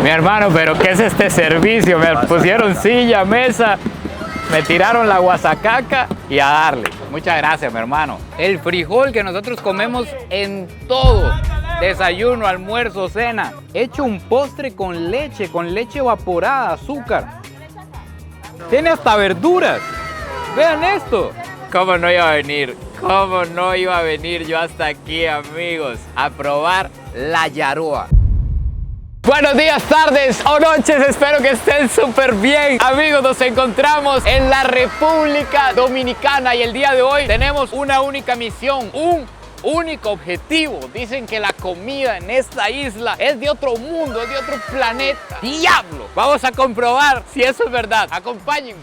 Mi hermano, pero ¿qué es este servicio? Me pusieron silla, mesa, me tiraron la guasacaca y a darle. Muchas gracias, mi hermano. El frijol que nosotros comemos en todo. Desayuno, almuerzo, cena. Hecho un postre con leche evaporada, azúcar. Tiene hasta verduras. Vean esto. ¿Cómo no iba a venir? ¿Cómo no iba a venir yo hasta aquí, amigos? A probar la yaroa. Buenos días, tardes o noches, espero que estén súper bien. Amigos, nos encontramos en la República Dominicana y el día de hoy tenemos una única misión, un único objetivo. Dicen que la comida en esta isla es de otro mundo, es de otro planeta. ¡Diablo! Vamos a comprobar si eso es verdad. Acompáñenme.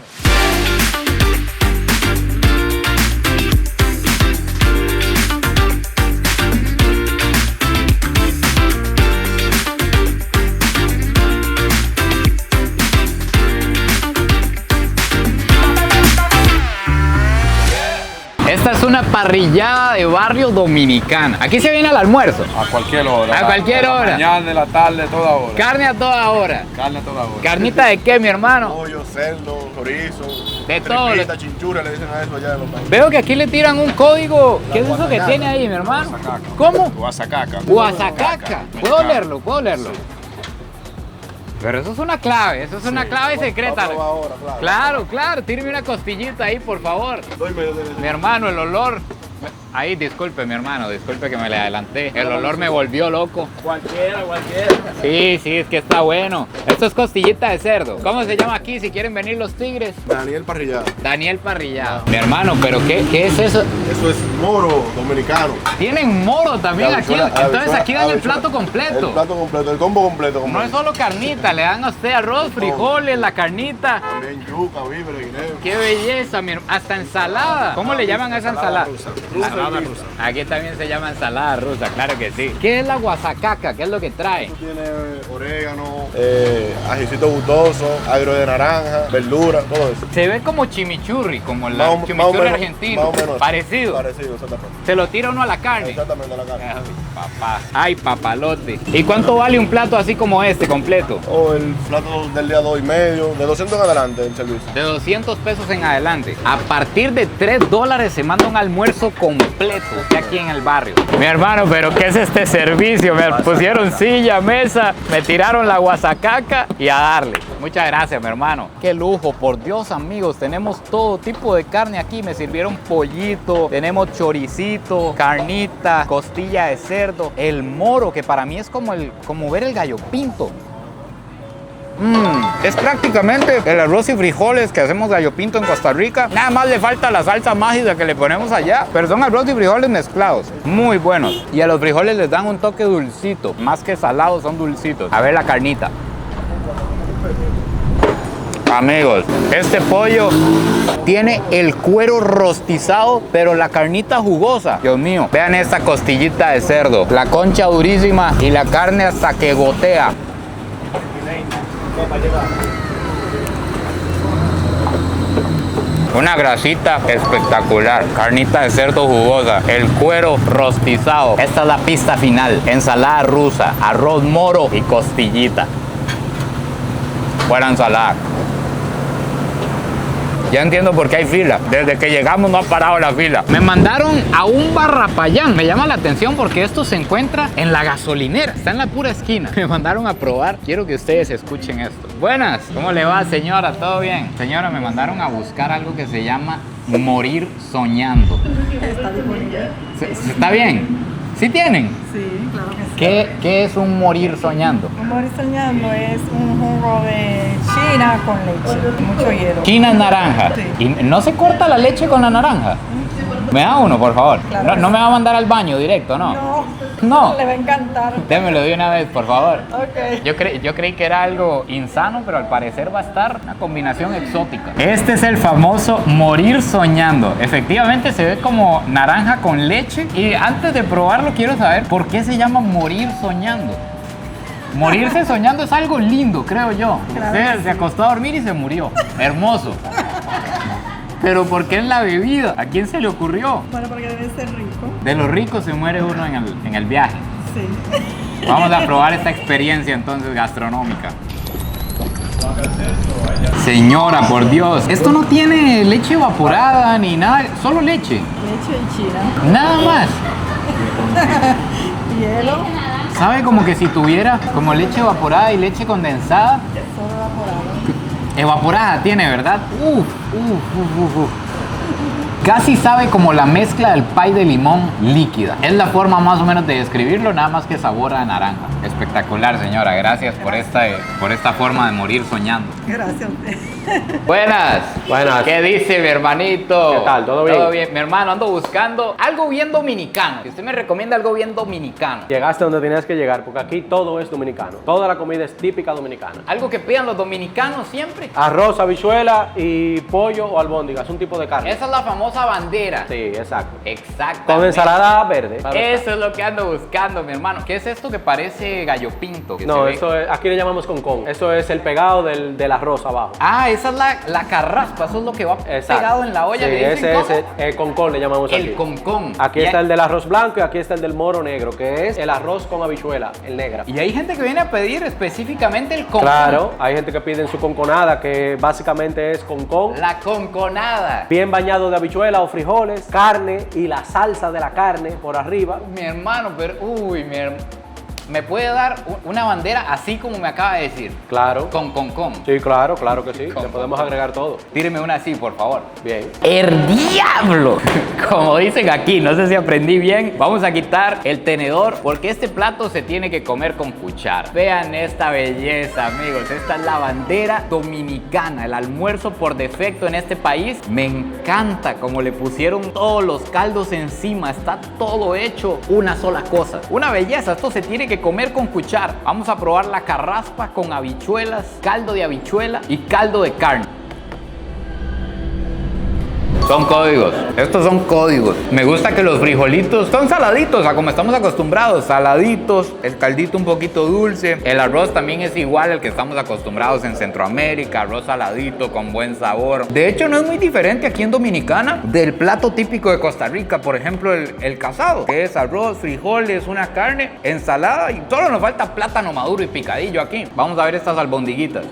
Esta es una parrillada de barrio dominicana. Aquí se viene al almuerzo. A cualquier hora. A cualquier hora. Mañana, en la tarde, toda hora. Carne a toda hora. Carne a toda hora. ¿Carnita de qué, mi hermano? Pollo, cerdo, chorizo, De todo. tripita, chinchura, le dicen a eso allá en los países. Veo que aquí le tiran un código. ¿Qué es eso que tiene ahí, mi hermano? Guasacaca. ¿Cómo? Guasacaca. Guasacaca. ¿Puedo Mexicano. leerlo? ¿Puedo leerlo? Pero eso es una clave, eso es una clave secreta. Vamos a probar ahora, claro. Claro, claro, tíreme una costillita ahí, por favor. Mi hermano, el olor. Ahí, disculpe, mi hermano, disculpe que me le adelanté. El olor me volvió loco. Cualquiera. Sí, es que está bueno. Esto es costillita de cerdo. ¿Cómo se llama aquí si quieren venir los tigres? Daniel Parrillada. Daniel Parrillado. Mi hermano, ¿pero qué es eso? Eso es moro dominicano. Tienen moro también aquí. Entonces aquí dan el plato El completo. plato completo, el combo completo. No es solo carnita, le dan a usted arroz, frijoles, la carnita. También yuca, víveres, guineo. ¡Qué belleza! Hasta ensalada. ¿Cómo le llaman a esa ensalada? Ensalada rusa. Aquí también se llama ensalada rusa, claro que sí. ¿Qué es la guasacaca? ¿Qué es lo que trae? Esto tiene orégano, ajicito gustoso, agro de naranja, verdura, todo eso. Se ve como chimichurri, como la Más o chimichurri menos, argentino. más o menos. Parecido. Parecido, exactamente. Se lo tira uno a la carne. Exactamente, la carne. Ay, papá. Ay, papalote. ¿Y cuánto vale un plato así como este, completo? O el plato del día 2.5, de 200 en adelante el servicio. De 200 pesos en adelante. A partir de $3 se manda un almuerzo completo aquí en el barrio. Mi hermano, pero ¿qué es este servicio? Me pusieron silla, mesa, me tiraron la guasacaca y a darle. Muchas gracias, mi hermano. Qué lujo, por Dios, amigos. Tenemos todo tipo de carne aquí. Me sirvieron pollito, tenemos choricito, carnita, costilla de cerdo, el moro, que para mí es como ver el gallo pinto. Es prácticamente el arroz y frijoles que hacemos gallo pinto en Costa Rica. Nada más le falta la salsa mágica que le ponemos allá, pero son arroz y frijoles mezclados, muy buenos. Y a los frijoles les dan un toque dulcito, más que salados, son dulcitos. A ver la carnita. Amigos, este pollo tiene el cuero rostizado, pero la carnita jugosa. Dios mío, vean esta costillita de cerdo, la concha durísima y la carne hasta que gotea. Una grasita espectacular, carnita de cerdo jugosa, el cuero rostizado. Esta es la pista final, ensalada rusa, arroz moro y costillita. Buena ensalada. Ya entiendo por qué hay fila. Desde que llegamos no ha parado la fila. Me mandaron a un barrapayán. Me llama la atención porque esto se encuentra en la gasolinera. Está en la pura esquina. Me mandaron a probar. Quiero que ustedes escuchen esto. Buenas. ¿Cómo le va, señora? ¿Todo bien? Señora, me mandaron a buscar algo que se llama morir soñando. Está disponible. ¿Está bien? ¿Sí tienen? Sí, claro que sí. ¿Qué es un morir soñando? Un morir soñando es un jugo de China con leche, mucho hielo. China naranja. Sí. ¿Y no se corta la leche con la naranja? ¿Me da uno, por favor? Claro que No sí. me va a mandar al baño directo, ¿no? No. Le va a encantar. Démelo de una vez, por favor. Ok. Yo creí que era algo insano, pero al parecer va a estar una combinación exótica. Este es el famoso morir soñando. Efectivamente se ve como naranja con leche. Y antes de probarlo quiero saber por qué se llama morir soñando. Morirse soñando es algo lindo, creo yo. Claro Usted que se acostó a dormir y se murió. Hermoso. Pero ¿por qué en la bebida? ¿A quién se le ocurrió? Bueno, porque debe ser rico. De los ricos se muere uno en el viaje. Sí. Vamos a probar esta experiencia entonces gastronómica. Señora, por Dios, esto no tiene leche evaporada ni nada, solo leche. Leche de China. Nada más. Hielo. Sabe como que si tuviera como leche evaporada y leche condensada. Solo evaporado. Evaporada tiene, ¿verdad? Casi sabe como la mezcla del pie de limón líquida. Es la forma más o menos de describirlo, nada más que sabor a naranja. Espectacular, señora. Gracias por esta forma de morir soñando. Gracias a usted. Buenas. Buenas. ¿Qué dice mi hermanito? ¿Qué tal? ¿Todo bien? Todo bien. Mi hermano, ando buscando algo bien dominicano. Que usted me recomienda algo bien dominicano. Llegaste donde tenías que llegar, porque aquí todo es dominicano. Toda la comida es típica dominicana. Algo que pidan los dominicanos siempre. Arroz, habichuela y pollo o albóndigas, un tipo de carne. Esa es la famosa bandera. Sí, exacto. Exactamente. Con ensalada verde. claro está. Eso es lo que ando buscando, mi hermano. ¿Qué es esto que parece gallo pinto? Que se No, ve? eso es, aquí le llamamos concón. Eso es el pegado del arroz abajo. Ah, esa es la carraspa. Eso es lo que va Exacto. pegado en la olla. Sí, ¿Le dicen ese cómo? es el concón, le llamamos aquí. El concón. Aquí Y está hay- el del arroz blanco y aquí está el del moro negro, que es el arroz con habichuela, el negra. Y hay gente que viene a pedir específicamente el concón. Claro, hay gente que pide su conconada, que básicamente es concón. La conconada. Bien bañado de habichuela o frijoles, carne y la salsa de la carne por arriba. Mi hermano, pero... Uy, ¿me puede dar una bandera así como me acaba de decir? Claro. Con concón. Sí, claro que sí. Con- Le podemos agregar todo. Tíreme una así, por favor. Bien. ¡El diablo! Como dicen aquí, no sé si aprendí bien. Vamos a quitar el tenedor porque este plato se tiene que comer con cuchara. Vean esta belleza, amigos. Esta es la bandera dominicana, el almuerzo por defecto en este país. Me encanta como le pusieron todos los caldos encima. Está todo hecho una sola cosa. Una belleza. Esto se tiene que comer con cuchara. Vamos a probar la carraspa con habichuelas, caldo de habichuela y caldo de carne. Son códigos, estos son códigos. Me gusta que los frijolitos son saladitos, a como estamos acostumbrados, saladitos, el caldito un poquito dulce. El arroz también es igual al que estamos acostumbrados en Centroamérica, arroz saladito con buen sabor. De hecho, no es muy diferente aquí en Dominicana del plato típico de Costa Rica, por ejemplo, el casado, que es arroz, frijoles, una carne, ensalada y solo nos falta plátano maduro y picadillo aquí. Vamos a ver estas albondiguitas.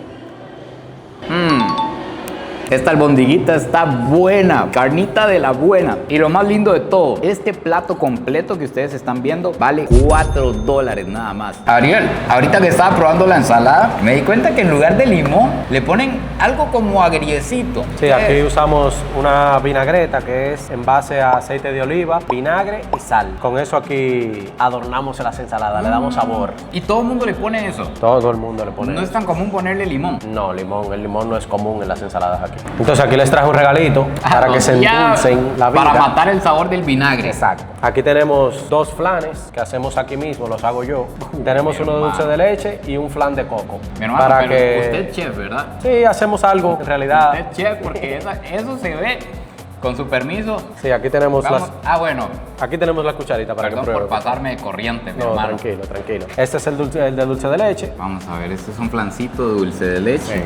Esta albondiguita está buena, carnita de la buena. Y lo más lindo de todo, este plato completo que ustedes están viendo vale $4 nada más. Ariel, ahorita que estaba probando la ensalada, me di cuenta que en lugar de limón le ponen algo como agriecito. Sí, aquí usamos una vinagreta que es en base a aceite de oliva, vinagre y sal. Con eso aquí adornamos las ensaladas, le damos sabor. Y todo el mundo le pone eso. Todo el mundo le pone No es eso. tan común ponerle limón. No, limón. El limón no es común en las ensaladas aquí. Entonces aquí les traje un regalito para que se Ya, endulcen la vida. para matar el sabor del vinagre. Exacto. Aquí tenemos 2 flanes que hacemos aquí mismo, los hago yo. Tenemos mi uno de dulce hermano. de leche y un flan de coco. Mi hermano, para pero que usted es chef, ¿verdad? Sí, hacemos algo en realidad. Usted es chef porque eso se ve. Con su permiso. Sí, aquí tenemos Vamos. las aquí tenemos la cucharita para Perdón que por pruebe. pasarme de corriente, mi No, hermano. tranquilo. Este es el de dulce de leche. Vamos a ver, este es un flancito de dulce de leche.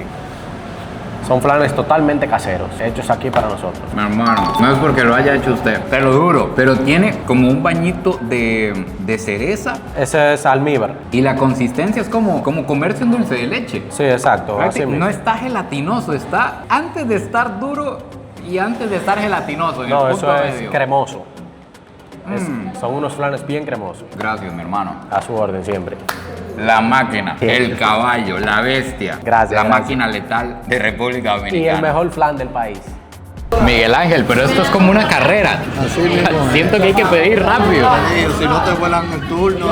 Son flanes totalmente caseros, hechos aquí para nosotros. Mi hermano, no es porque lo haya hecho usted, te lo juro, pero tiene como un bañito de cereza Ese es almíbar. y la consistencia es como comerse un dulce de leche. Sí, exacto. Así mismo. No está gelatinoso, está antes de estar duro y antes de estar gelatinoso. En No, el eso punto es medio. cremoso. Son unos flanes bien cremosos. Gracias, mi hermano. A su orden siempre. La máquina, el caballo, la bestia. Gracias, La gracias. máquina letal de República Y Dominicana. el mejor flan del país. Miguel Ángel, pero esto es como una carrera. Así mismo. Siento que hay que pedir rápido. Sí, si no te vuelan el turno,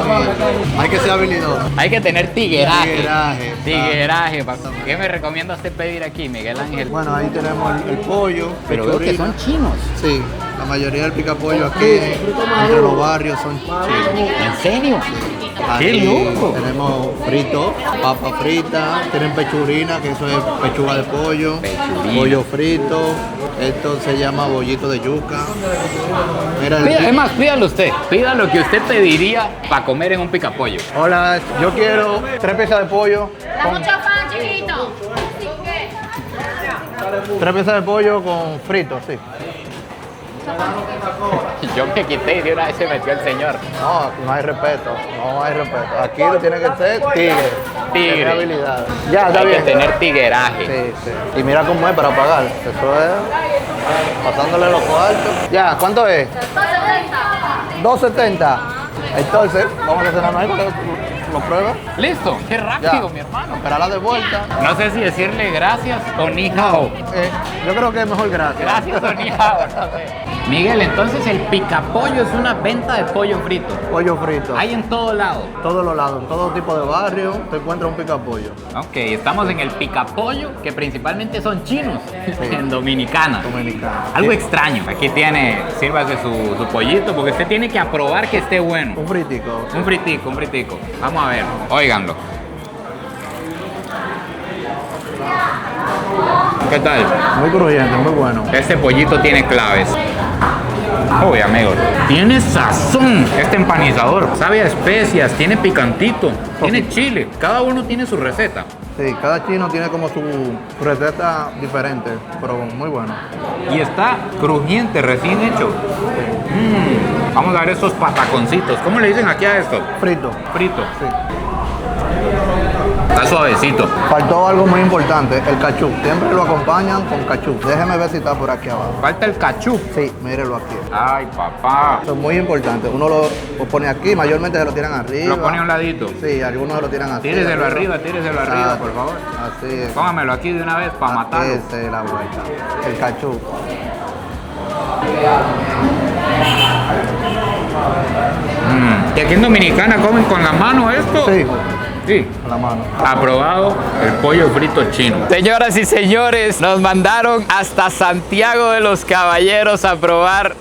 hay que ser habilidoso. Hay que tener tigueraje. Tigueraje, Tigueraje. ¿Qué me recomienda usted pedir aquí, Miguel Ángel? Bueno, ahí tenemos el pollo, Pero veo que pechurina. son chinos. Sí, la mayoría del picapollo aquí entre los barrios son chinos. ¿En serio? ¡Qué Aquí loco! tenemos frito, papa frita, tienen pechurina, que eso es pechuga de pollo, Pechurina. pollo frito, esto se llama bollito de yuca. Mira, Es más, pídalo usted. Pida lo que usted pediría para comer en un picapollo. hola, yo quiero 3 piezas de pollo, Da mucho pan, chiquito. 3 piezas de pollo con frito, sí. Yo me quité y de una vez se metió el señor. No, no hay respeto, no hay respeto. Aquí lo tiene que ser tigre. Tigre. Tiene habilidad. Ya, está Hay bien. que tener tigueraje. Sí, sí. Y mira cómo es para pagar. Eso es pasándole los cuartos. Ya, ¿cuánto es? 2.70. Entonces, vamos a hacer ahí para que lo pruebes. Listo, qué rápido, Ya. mi hermano. Esperarla de vuelta. No sé si decirle gracias o ni hao. Yo creo que es mejor gracias. Gracias o ni hao, no sé. Miguel, entonces el picapollo es una venta de pollo frito. Pollo frito. Hay en todo lado. Todos los lados, en todo tipo de barrio, te encuentras un picapollo. Ok, estamos en el picapollo, que principalmente son chinos, en Dominicana. Dominicano. Algo extraño. Aquí tiene, sírvase su pollito, porque usted tiene que aprobar que esté bueno. Un fritico. Un fritico, un fritico. Vamos a ver, óiganlo. ¿Qué tal? Muy crujiente, muy bueno. Este pollito tiene claves. Uy, amigos, tiene sazón este empanizador. Sabe a especias, tiene picantito, tiene chile. Cada uno tiene su receta. Sí, cada chino tiene como su receta diferente, pero muy bueno. Y está crujiente, recién hecho. Vamos a ver estos pataconcitos. ¿Cómo le dicen aquí a esto? Frito. Frito. Sí. Está suavecito. Faltó algo muy importante, el cachú. Siempre lo acompañan con cachú. Déjeme ver si está por aquí abajo. Falta el cachú. Sí, mírelo aquí. Ay, papá. Eso es muy importante. Uno lo pone aquí, mayormente se lo tiran arriba. Lo pone a un ladito. Sí, algunos se lo tiran así. Tíreselo arriba, tíreselo arriba, por favor. Así es. Póngamelo aquí de una vez para matarlo. Esa es la vuelta. El cachú. ¿Y aquí en Dominicana comen con la mano esto? Sí, Sí. con la mano. Aprobado el pollo frito chino. Señoras y señores, nos mandaron hasta Santiago de los Caballeros a probar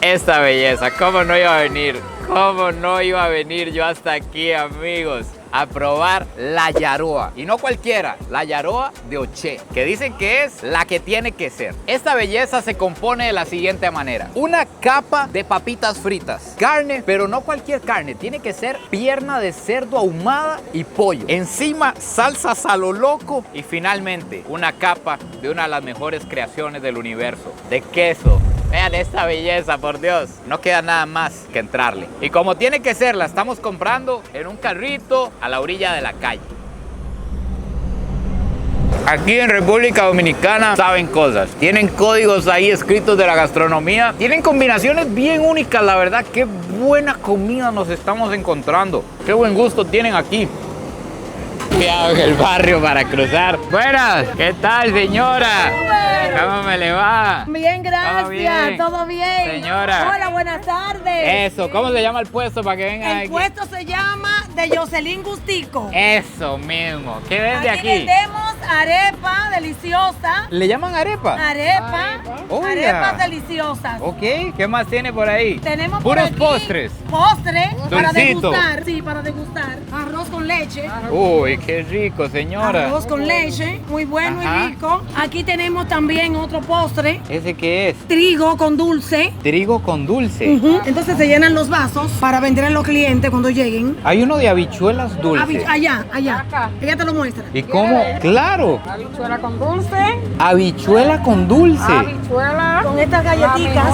esta belleza. ¿Cómo no iba a venir? ¿Cómo no iba a venir yo hasta aquí, amigos? A probar la yaroa. Y no cualquiera, la yaroa de Oche, que dicen que es la que tiene que ser. Esta belleza se compone de la siguiente manera: una capa de papitas fritas, carne, pero no cualquier carne, tiene que ser pierna de cerdo ahumada y pollo. Encima, salsas a lo loco. Y finalmente, una capa de una de las mejores creaciones del universo, de queso. Vean esta belleza, por Dios. No queda nada más que entrarle. Y como tiene que ser, la estamos comprando en un carrito a la orilla de la calle. Aquí en República Dominicana saben cosas. Tienen códigos ahí escritos de la gastronomía. Tienen combinaciones bien únicas, la verdad. Qué buena comida nos estamos encontrando. Qué buen gusto tienen aquí. Cuidado en el barrio para cruzar. Buenas, ¿qué tal, señora? ¿Cómo me le va? Bien, gracias. ¿Todo bien? Señora. Hola, buenas tardes. Eso, ¿cómo se llama el puesto para que vengan El aquí? puesto se llama de Jocelyn Gustico. Eso mismo. ¿Qué vende aquí? vendemos arepa deliciosa. ¿Le llaman arepa? Arepa. Oiga. Arepas deliciosas. Ok, ¿qué más tiene por ahí? Tenemos por puros aquí postres. Postre para Dulcito. degustar. Sí, para degustar. Arroz con leche. Uy, qué rico, señora. Arroz con leche, muy bueno Ajá. y rico. Aquí tenemos también otro postre. ¿Ese qué es? Trigo con dulce. Trigo con dulce. Entonces se llenan los vasos para vender a los clientes cuando lleguen. Hay uno de habichuelas dulces. Allá. Ella te lo muestra. ¿Y cómo? Claro. Habichuela con dulce. Habichuela con dulce. Habichuela. Con estas galletitas.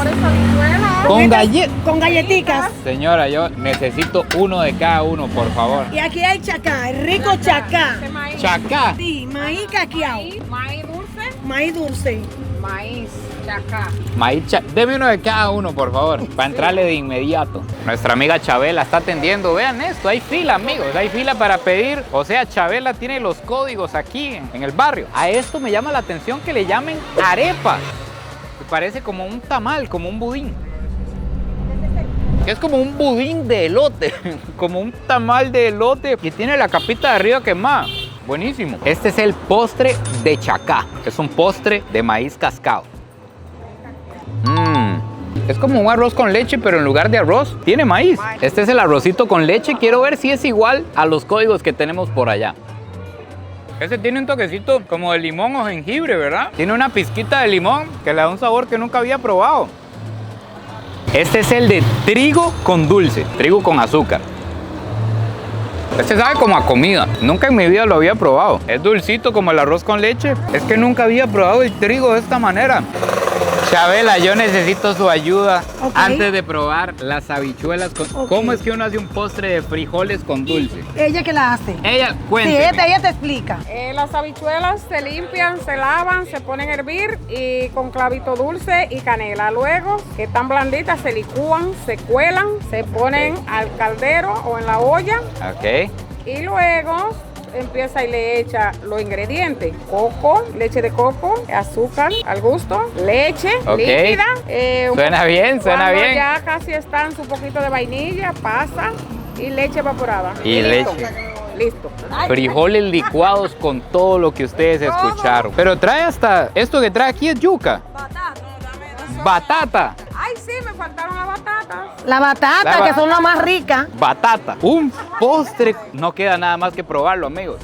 Con galletas. Con galletitas. Señora, yo necesito uno de cada uno, por favor. Y aquí hay chacá, el rico chacá. Chacá. Sí, maíz caqueado. Maíz dulce. Maíz dulce. Maíz. Chacá. Maíz Deme uno de cada uno, por favor, para entrarle de inmediato. Nuestra amiga Chabela está atendiendo. Vean esto, hay fila, amigos. Hay fila para pedir. O sea, Chabela tiene los códigos aquí en el barrio. A esto me llama la atención que le llamen arepas. Que parece como un tamal, como un budín. Es como un budín de elote, como un tamal de elote que tiene la capita de arriba quemada. Buenísimo. Este es el postre de chacá. Es un postre de maíz cascado. Es como un arroz con leche, pero en lugar de arroz tiene maíz. Este es el arrocito con leche. Quiero ver si es igual a los códigos que tenemos por allá. Este tiene un toquecito como de limón o jengibre, ¿verdad? Tiene una pizquita de limón que le da un sabor que nunca había probado. Este es el de trigo con dulce, trigo con azúcar. Este sabe como a comida. Nunca en mi vida lo había probado. Es dulcito como el arroz con leche. Es que nunca había probado el trigo de esta manera. Chabela, yo necesito su ayuda Ok. antes de probar las habichuelas. Ok. ¿Cómo es que uno hace un postre de frijoles con dulce? Ella que la hace. Ella, Sí, cuénteme. ella te explica. Las habichuelas se limpian, se lavan, se ponen a hervir y con clavito dulce y canela. Luego, que están blanditas, se licúan, se cuelan, se ponen al caldero o en la olla Ok. y luego empieza y le echa los ingredientes: coco, leche de coco, azúcar al gusto, leche Ok. líquida. Suena bien, suena cuando bien. ya casi están su poquito de vainilla, pasa y leche evaporada. Y listo. leche. Listo. Frijoles licuados con todo lo que ustedes escucharon. Pero trae hasta, esto que trae aquí es yuca. Batata. Ay, sí, me faltaron las batatas. La batata, La que son las más ricas. Batata. Un postre. No queda nada más que probarlo, amigos.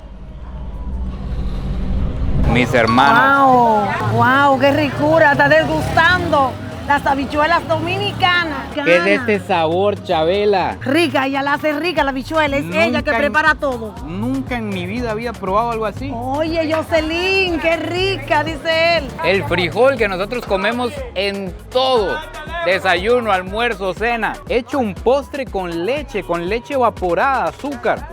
Mis hermanos. Wow, wow, qué ricura. Está desgustando las habichuelas dominicanas. ¿Qué es este sabor, Chabela? Rica, ella la hace rica, la habichuela. Es ella que Nunca prepara todo. Nunca en mi vida había probado algo así. Oye, Jocelyn, qué rica, dice él. El frijol que nosotros comemos en todo. Desayuno, almuerzo, cena. Hecho un postre con leche evaporada, azúcar.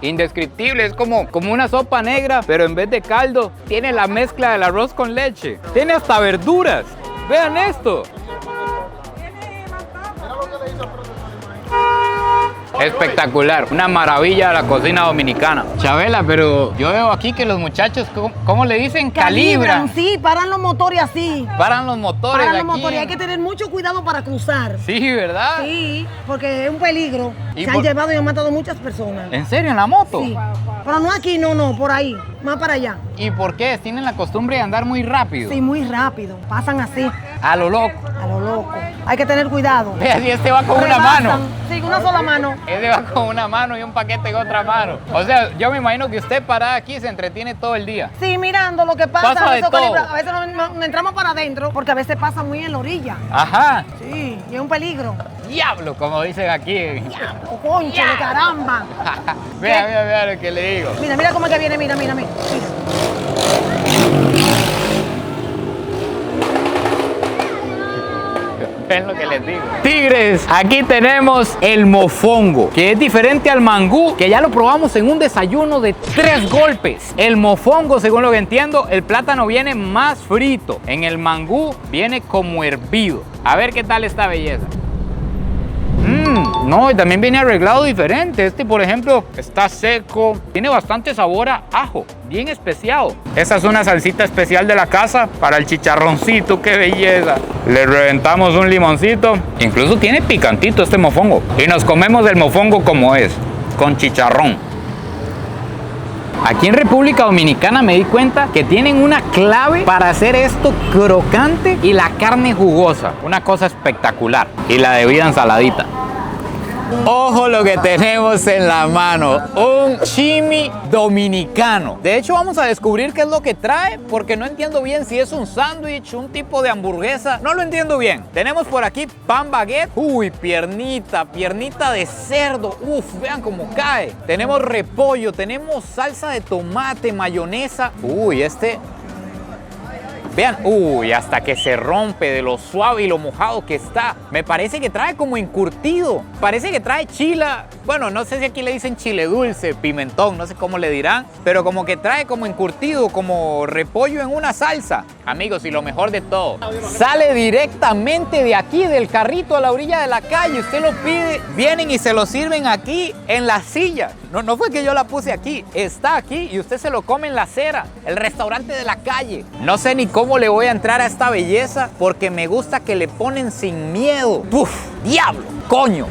Indescriptible, es como una sopa negra, pero en vez de caldo, tiene la mezcla del arroz con leche. Tiene hasta verduras. Vean esto. Espectacular, una maravilla de la cocina dominicana. Chabela, pero yo veo aquí que los muchachos, ¿cómo le dicen? Calibran. Sí, paran los motores así. Paran los motores Paran los aquí. motores. Hay que tener mucho cuidado para cruzar. Sí, ¿verdad? Sí, porque es un peligro. ¿Y Se han llevado y han matado muchas personas. ¿En serio, en la moto? Sí. Pero no aquí, no, por ahí. Más para allá. ¿Y por qué? ¿Tienen la costumbre de andar muy rápido? Sí, muy rápido. Pasan así, A lo loco. a lo loco. Hay que tener cuidado. Vea, si este va con una Rebasan. mano. Sí, una sola mano. Este va con una mano y un paquete en otra mano. O sea, yo me imagino que usted parada aquí se entretiene todo el día. Sí, mirando lo que pasa. Pasa de todo. A veces no entramos para adentro porque a veces pasa muy en la orilla. Ajá. Sí, y es un peligro. Diablo, como dicen aquí. ¡Oh, concha de caramba! Vea lo que le digo. Mira cómo es que viene, mira. Ven lo que les digo. Tigres, aquí tenemos el mofongo, que es diferente al mangú, que ya lo probamos en un desayuno de 3 golpes. El mofongo, según lo que entiendo, el plátano viene más frito. En el mangú viene como hervido. A ver qué tal esta belleza. No, y también viene arreglado diferente. Este, por ejemplo, está seco. Tiene bastante sabor a ajo, bien especiado. Esta es una salsita especial de la casa para el chicharroncito. ¡Qué belleza! Le reventamos un limoncito. Incluso tiene picantito este mofongo. Y nos comemos el mofongo como es, con chicharrón. Aquí en República Dominicana me di cuenta que tienen una clave para hacer esto crocante y la carne jugosa. Una cosa espectacular. Y la debida ensaladita. Ojo lo que tenemos en la mano, un chimi dominicano. De hecho vamos a descubrir qué es lo que trae, porque no entiendo bien si es un sándwich, un tipo de hamburguesa, no lo entiendo bien. Tenemos por aquí pan baguette, uy, piernita de cerdo, vean cómo cae. Tenemos repollo, tenemos salsa de tomate, mayonesa, vean, hasta que se rompe de lo suave y lo mojado que está. Me parece que trae como encurtido. Parece que trae chila. Bueno, no sé si aquí le dicen chile dulce, pimentón, no sé cómo le dirán. Pero como que trae como encurtido, como repollo en una salsa. Amigos, y lo mejor de todo, sale directamente de aquí, del carrito a la orilla de la calle. Usted lo pide, vienen y se lo sirven aquí en la silla. No fue que yo la puse aquí, está aquí y usted se lo come en la acera, el restaurante de la calle. No sé ni cómo le voy a entrar a esta belleza porque me gusta que le ponen sin miedo. ¡Uf! ¡Diablo! ¡Coño!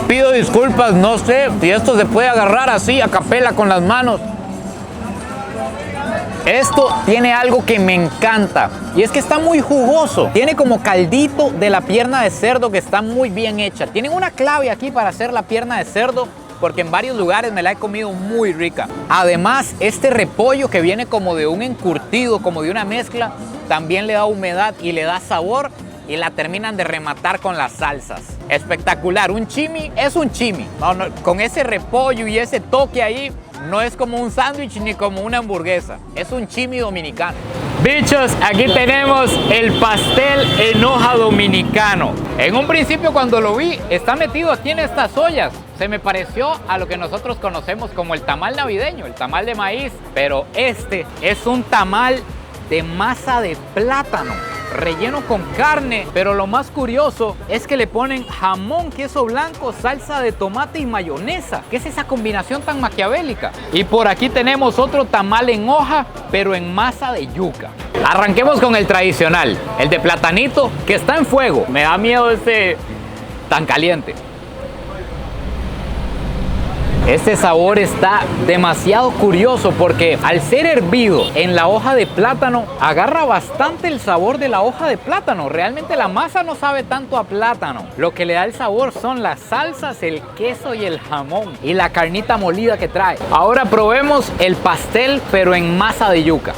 Pido disculpas, no sé si esto se puede agarrar así a capela con las manos. Esto tiene algo que me encanta y es que está muy jugoso. Tiene como caldito de la pierna de cerdo que está muy bien hecha. Tienen una clave aquí para hacer la pierna de cerdo porque en varios lugares me la he comido muy rica. Además, este repollo que viene como de un encurtido, como de una mezcla, también le da humedad y le da sabor y la terminan de rematar con las salsas. Espectacular, un chimi es un chimi. Con ese repollo y ese toque ahí, no es como un sándwich ni como una hamburguesa, es un chimi dominicano. Bichos, aquí tenemos el pastel en hoja dominicano. En un principio cuando lo vi, está metido aquí en estas ollas. Se me pareció a lo que nosotros conocemos como el tamal navideño, el tamal de maíz. Pero este es un tamal de masa de plátano, relleno con carne, pero lo más curioso es que le ponen jamón, queso blanco, salsa de tomate y mayonesa. ¿Qué es esa combinación tan maquiavélica? Y por aquí tenemos otro tamal en hoja, pero en masa de yuca. Arranquemos con el tradicional, el de platanito, que está en fuego. Me da miedo ese tan caliente. Este sabor está demasiado curioso porque al ser hervido en la hoja de plátano, agarra bastante el sabor de la hoja de plátano. Realmente la masa no sabe tanto a plátano. Lo que le da el sabor son las salsas, el queso y el jamón y la carnita molida que trae. Ahora probemos el pastel, pero en masa de yuca.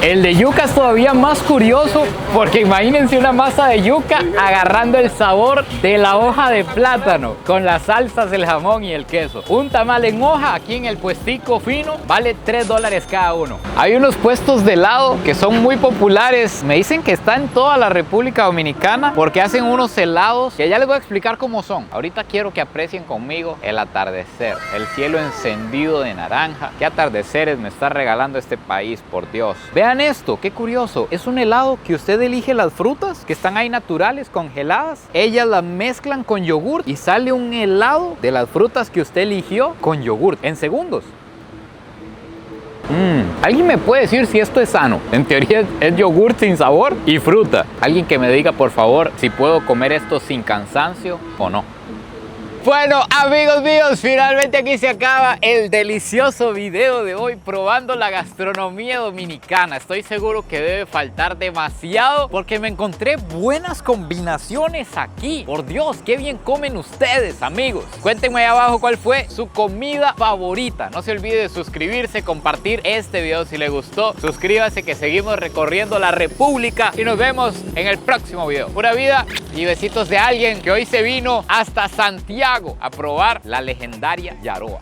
El de yuca es todavía más curioso porque imagínense una masa de yuca agarrando el sabor de la hoja de plátano con las salsas, el jamón y el queso. Un tamal en hoja aquí en el puestico fino vale $3 cada uno. Hay unos puestos de helado que son muy populares. Me dicen que está en toda la República Dominicana porque hacen unos helados que ya les voy a explicar cómo son. Ahorita quiero que aprecien conmigo el atardecer, el cielo encendido de naranja. Qué atardeceres me está regalando este país, por Dios. Vean esto, qué curioso. Es un helado que usted elige las frutas que están ahí naturales, congeladas. Ellas las mezclan con yogur y sale un helado de las frutas que usted eligió con yogur en segundos. ¿Alguien me puede decir si esto es sano? En teoría es yogur sin sabor y fruta. Alguien que me diga, por favor, si puedo comer esto sin cansancio o no. Bueno, amigos míos, finalmente aquí se acaba el delicioso video de hoy probando la gastronomía dominicana. Estoy seguro que debe faltar demasiado porque me encontré buenas combinaciones aquí. Por Dios, qué bien comen ustedes, amigos. Cuéntenme ahí abajo cuál fue su comida favorita. No se olvide de suscribirse, compartir este video si le gustó. Suscríbase que seguimos recorriendo la República y nos vemos en el próximo video. Pura vida y besitos de alguien que hoy se vino hasta Santiago a probar la legendaria Yaroa.